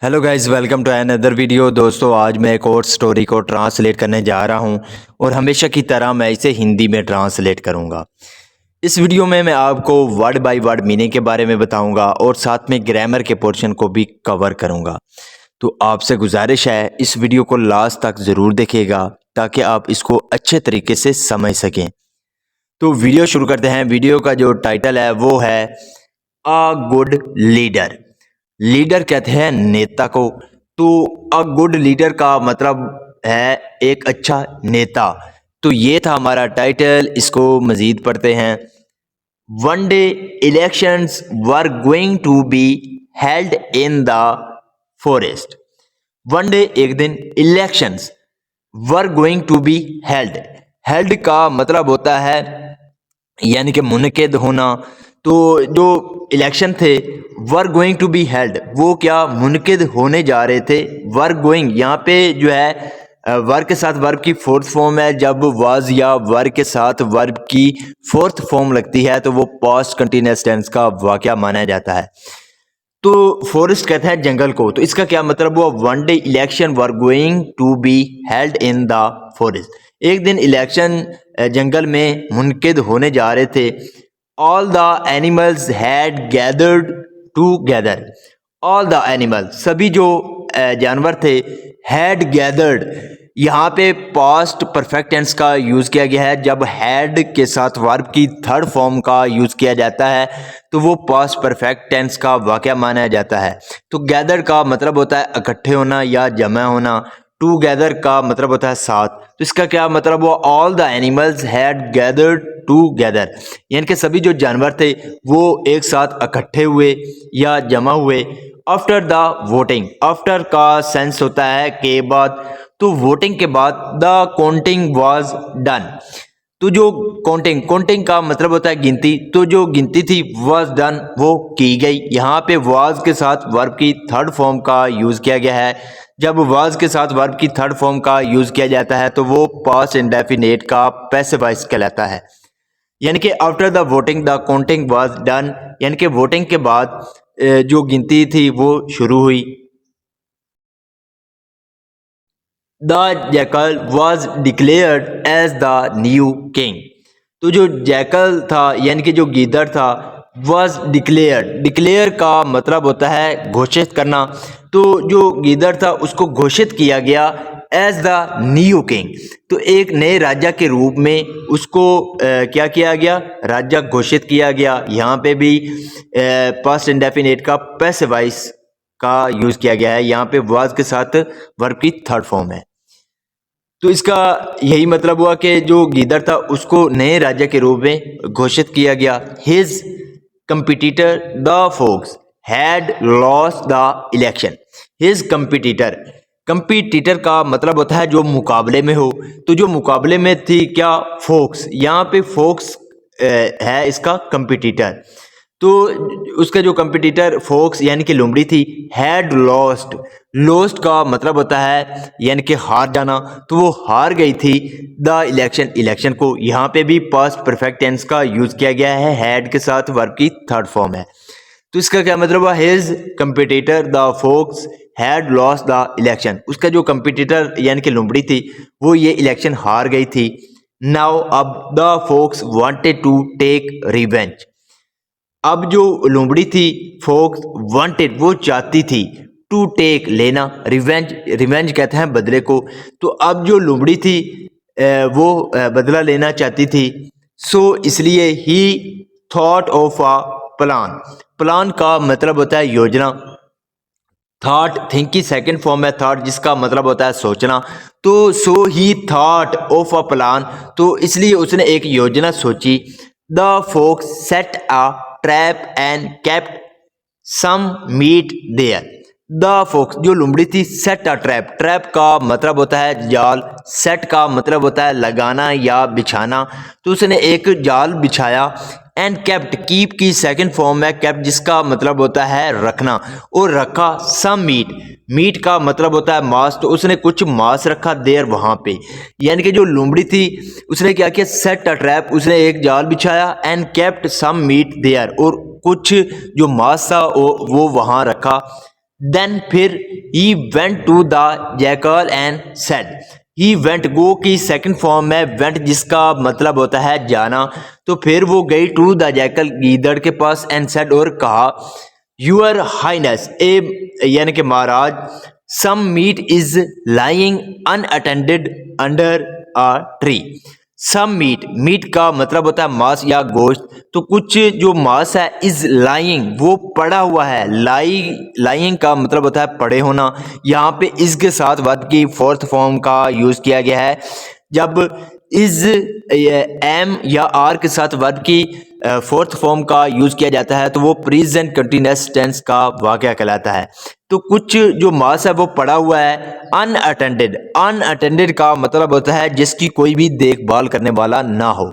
Hello guys, welcome to another video. दोस्तों, आज मैं एक और स्टोरी को ट्रांसलेट करने जा रहा हूं और हमेशा की तरह मैं इसे हिंदी में ट्रांसलेट करूंगा। इस वीडियो में मैं आपको वर्ड बाय वर्ड मीनिंग के बारे में बताऊंगा और साथ में ग्रामर के पोर्शन को भी कवर करूंगा। तो आपसे गुजारिश है, इस वीडियो को लास्ट तक ज़रूर देखिएगा ताकि आप इसको अच्छे तरीके से समझ सकें। तो वीडियो शुरू करते हैं। वीडियो का जो टाइटल है वो है अ गुड लीडर। लीडर कहते हैं नेता को। तो अ गुड लीडर का मतलब है एक अच्छा नेता। तो ये था हमारा टाइटल। इसको मजीद पढ़ते हैं। One day elections were going to be held in the forest. One day एक दिन, elections were going to be held. Held का मतलब होता है यानी कि मुनक़िद होना। तो जो इलेक्शन थे were going to be held, वो क्या मुनक़िद होने जा रहे थे। वर गोइंग यहाँ पे जो है वर्ब के साथ वर्ब की फोर्थ फॉर्म है। जब वाज या वर्ब के साथ वर्ब की फोर्थ फॉर्म लगती है तो वो पास्ट कंटिन्यूअस टेंस का वाक़या माना जाता है। तो फॉरेस्ट कहते हैं जंगल को। तो इसका क्या मतलब हुआ, one day election were going to be held in the forest. एक दिन इलेक्शन जंगल में मुनक़िद होने जा रहे थे। All the animals had gathered together. All the animals, सभी जो जानवर थे, हैड गैदर्ड, यहाँ पे पास्ट परफेक्ट टेंस का यूज़ किया गया है। जब हैड के साथ वर्ब की थर्ड फॉर्म का यूज़ किया जाता है तो वो पास्ट परफेक्ट टेंस का वाक़या माना जाता है। तो गैदर का मतलब होता है इकट्ठे होना या जमा होना। टूगेदर का मतलब होता है साथ। तो इसका क्या मतलब हुआ, all the animals had gathered together, यानी कि सभी जो जानवर थे वो एक साथ इकट्ठे हुए या जमा हुए। आफ्टर द वोटिंग, आफ्टर का सेंस होता है के बाद। तो वोटिंग के बाद द काउंटिंग वाज डन। तो जो काउंटिंग का मतलब होता है गिनती। तो जो गिनती थी वाज डन, वो की गई। यहाँ पे वाज के साथ वर्ब की थर्ड फॉर्म का यूज़ किया गया है। जब वाज के साथ वर्ब की थर्ड फॉर्म का यूज़ किया जाता है तो वो पास्ट इंडेफिनिट का पैसिव वॉइस कहलाता है। यानी कि after the voting the counting was done, यानी कि वोटिंग के बाद जो गिनती थी वो शुरू हुई। The jackal was declared as the new king. तो जो जैकल था यानी कि जो गीदड़ था, वॉज डिक्लेयर्ड, डिक्लेयर का मतलब होता है घोषित करना। तो जो गीदड़ था उसको घोषित किया गया एज द न्यू किंग। तो एक नए राजा के रूप में उसको क्या किया गया, राजा घोषित किया गया। यहाँ पे भी पास्ट इंडेफिनिट का पैसिव वॉइस का यूज़ किया गया है। यहाँ पे वाज के साथ वर्ब की थर्ड फॉर्म है। तो इसका यही मतलब हुआ कि जो गीदड़ था उसको नए राजा के रूप में घोषित किया गया। His competitor the folks had lost the election. His competitor, competitor का मतलब होता है जो मुकाबले में हो। तो जो मुकाबले में थी क्या, फोक्स। यहाँ पे फोक्स है इसका कंपिटिटर। तो उसका जो कंपिटिटर फोक्स यानी कि लोमड़ी थी, हैड लॉस्ट, लॉस्ट का मतलब होता है यानी कि हार जाना। तो वो हार गई थी द इलेक्शन, इलेक्शन को। यहाँ पे भी पास्ट परफेक्ट टेंस का यूज़ किया गया है, हैड के साथ वर्ब की थर्ड फॉर्म है। तो इसका क्या मतलब हुआ, his competitor the folks had lost the election. उसका जो कंपिटिटर यानी कि लोमड़ी थी वो ये इलेक्शन हार गई थी। नाउ अब the fox wanted to take revenge. अब जो लोमड़ी थी फोक्स वांटेड, वो चाहती थी, टू टेक लेना, रिवेंज, रिवेंज कहते हैं बदले को। तो अब जो लोमड़ी थी वो बदला लेना चाहती थी। सो इसलिए he thought of a plan. Plan का मतलब होता है योजना। थॉट थिंक की सेकंड फॉर्म है थॉट, जिसका मतलब होता है सोचना। तो so he thought of a plan, तो इसलिए उसने एक योजना सोची। The fox set a trap and kept some meat there. The fox, जो लोमड़ी थी, सेट अ ट्रैप, ट्रैप का मतलब होता है जाल, सेट का मतलब होता है लगाना या बिछाना। तो उसने एक जाल बिछाया। एंड केप्ट, कीप की सेकंड फॉर्म है केप्ट, जिसका मतलब होता है रखना, और रखा सम मीट, मीट का मतलब होता है मांस। तो उसने कुछ मांस रखा देर वहां पे। यानी कि जो लोमड़ी थी उसने क्या किया, सेट अ ट्रैप, उसने एक जाल बिछाया। And kept some meat there, और कुछ जो मांस था वो वहां रखा। देन फिर he went to the jackal and said. He went go की सेकंड फॉर्म में वेंट जिसका मतलब होता है जाना, तो फिर वो गई टू द जैकल गीदड़ के पास एंड सेड और कहा यूर हाइनेस यानी कि महाराज some meat is lying unattended under a tree. Some meat का मतलब होता है मांस या गोश्त, तो कुछ जो मांस है इज लाइंग वो पड़ा हुआ है। लाइंग का मतलब होता है पड़े होना। यहाँ पे इसके साथ वर्ब की फोर्थ फॉर्म का यूज किया गया है। जब इज एम या आर के साथ वर्ब की फोर्थ फॉर्म का यूज किया जाता है तो वो प्रेजेंट कंटिन्यूअस टेंस का वाकया कहलाता है। तो कुछ जो मास है वो पड़ा हुआ है अनअटेंडेड। अनअटेंडेड का मतलब होता है जिसकी कोई भी देखभाल करने वाला ना हो।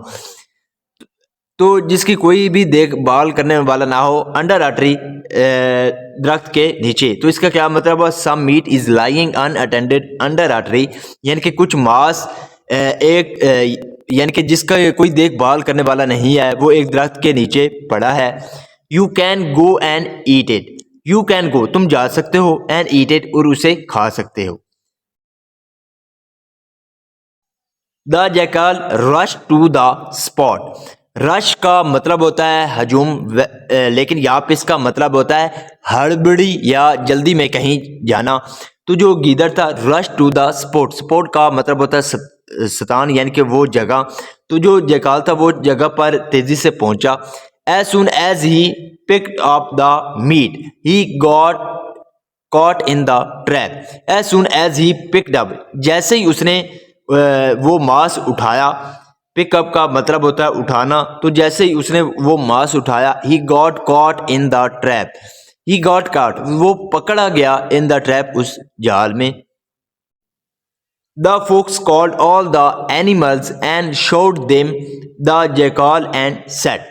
तो जिसकी कोई भी देखभाल करने वाला ना हो अंडर अ ट्री दरख्त के नीचे। तो इसका क्या मतलब है? Some meat is lying unattended under a tree, यानी कि कुछ मांस यानी कि जिसका कोई देखभाल करने वाला नहीं है वो एक दरख्त के नीचे पड़ा है। You can go and eat it. You can go तुम जा सकते हो, एंड ईट इट और उसे खा सकते हो। The jackal rush to the spot. Rush का मतलब होता है हजूम, लेकिन यहाँ पे इसका मतलब होता है हड़बड़ी या जल्दी में कहीं जाना। तो जो गीदड़ था rush to the spot, spot का मतलब होता है स्थान यानी कि वो जगह। तो जो जैकल था वो जगह पर तेजी से पहुंचा। As soon as he picked up the meat he got caught in the trap. As soon as he picked up, जैसे ही उसने वो मांस उठाया। पिकअप का मतलब होता है उठाना। तो जैसे ही उसने वो मांस उठाया ही got caught in the trap. He got cot वो पकड़ा गया इन द ट्रैप उस जाल में। The folks called all the animals and showed them the jackal and said.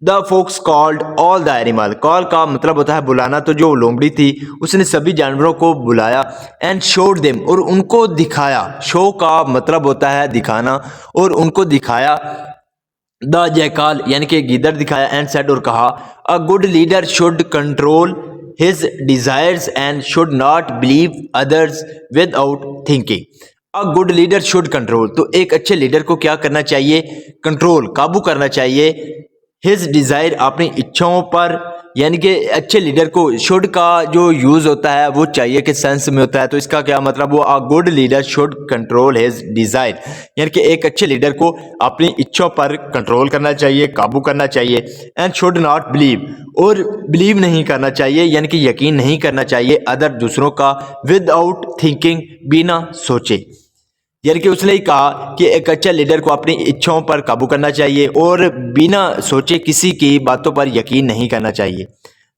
The folks called all the animal. Call का मतलब होता है बुलाना। तो जो लोमड़ी थी उसने सभी जानवरों को बुलाया एंड शोड देम और उनको दिखाया। शो का मतलब होता है दिखाना, और उनको दिखाया। द जैकाल यानी कि गीदड़ दिखाया एंड सेड और कहा a good leader should control his desires and should not believe others without thinking. A good leader should control, तो एक अच्छे लीडर को क्या करना चाहिए? कंट्रोल, काबू करना चाहिए। हिज डिज़ायर अपनी इच्छाओं पर, यानी कि अच्छे लीडर को शुड का जो यूज़ होता है वो चाहिए के सेंस में होता है। तो इसका क्या मतलब? वो a good leader should control his desire, यानी कि एक अच्छे लीडर को अपनी इच्छाओं पर कंट्रोल करना चाहिए, काबू करना चाहिए। एंड शुड नॉट बिलीव, और बिलीव नहीं करना चाहिए यानी कि यकीन नहीं करना चाहिए अदर दूसरों का, विदाउट थिंकिंग बिना सोचे। यानी कि उसने ही कहा कि एक अच्छा लीडर को अपनी इच्छाओं पर काबू करना चाहिए और बिना सोचे किसी की बातों पर यकीन नहीं करना चाहिए।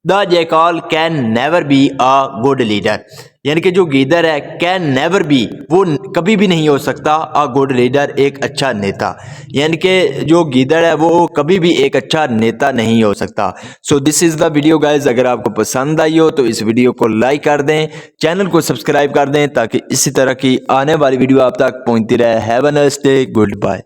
The jackal can never be a good leader, यानी कि जो गीदड़ है कैन नेवर बी वो कभी भी नहीं हो सकता अ गुड लीडर एक अच्छा नेता, यानी कि जो गीदड़ है वो कभी भी एक अच्छा नेता नहीं हो सकता। So this is the video guys. अगर आपको पसंद आई हो तो इस वीडियो को लाइक कर दें, चैनल को सब्सक्राइब कर दें ताकि इसी तरह की आने वाली वीडियो आप तक पहुंचती रहे। Have a nice day, good bye.